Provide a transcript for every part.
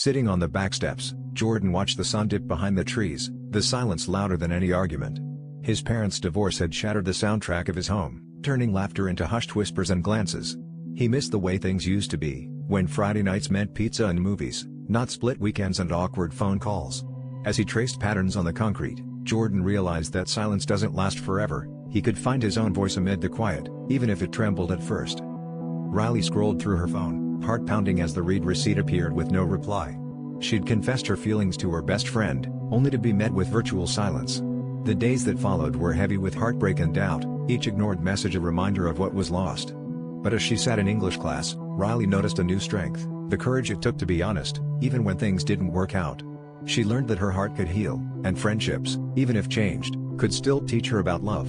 Sitting on the back steps, Jordan watched the sun dip behind the trees, the silence louder than any argument. His parents' divorce had shattered the soundtrack of his home, turning laughter into hushed whispers and glances. He missed the way things used to be, when Friday nights meant pizza and movies, not split weekends and awkward phone calls. As he traced patterns on the concrete, Jordan realized that silence doesn't last forever. He could find his own voice amid the quiet, even if it trembled at first. Riley scrolled through her phone, heart pounding as the read receipt appeared with no reply. She'd confessed her feelings to her best friend, only to be met with virtual silence. The days that followed were heavy with heartbreak and doubt, each ignored message a reminder of what was lost. But as she sat in English class, Riley noticed a new strength, the courage it took to be honest, even when things didn't work out. She learned that her heart could heal, and friendships, even if changed, could still teach her about love.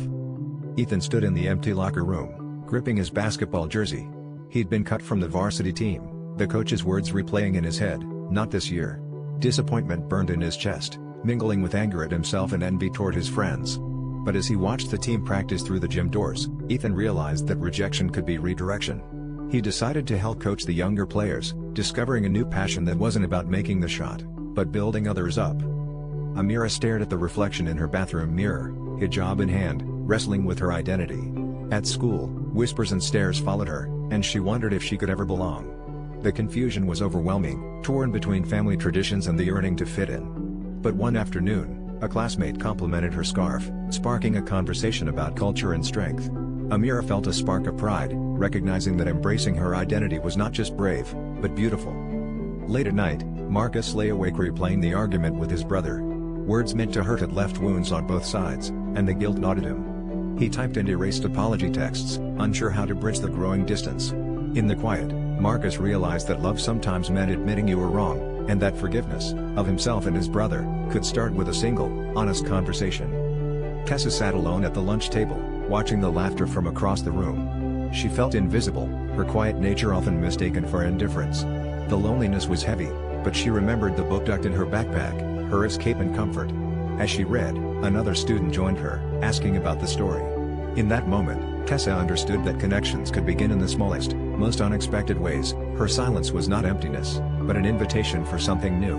Ethan stood in the empty locker room, gripping his basketball jersey. He'd been cut from the varsity team, the coach's words replaying in his head, "Not this year." Disappointment burned in his chest, mingling with anger at himself and envy toward his friends. But as he watched the team practice through the gym doors, Ethan realized that rejection could be redirection. He decided to help coach the younger players, discovering a new passion that wasn't about making the shot, but building others up. Amira stared at the reflection in her bathroom mirror, hijab in hand, wrestling with her identity. At school, whispers and stares followed her, and she wondered if she could ever belong. The confusion was overwhelming, torn between family traditions and the yearning to fit in. But one afternoon, a classmate complimented her scarf, sparking a conversation about culture and strength. Amira felt a spark of pride, recognizing that embracing her identity was not just brave, but beautiful. Late at night, Marcus lay awake replaying the argument with his brother. Words meant to hurt had left wounds on both sides, and the guilt gnawed at him. He typed and erased apology texts, unsure how to bridge the growing distance. In the quiet, Marcus realized that love sometimes meant admitting you were wrong, and that forgiveness, of himself and his brother, could start with a single, honest conversation. Tessa sat alone at the lunch table, watching the laughter from across the room. She felt invisible, her quiet nature often mistaken for indifference. The loneliness was heavy, but she remembered the book tucked in her backpack, her escape and comfort. As she read, another student joined her, asking about the story. In that moment, Tessa understood that connections could begin in the smallest, most unexpected ways. Her silence was not emptiness, but an invitation for something new.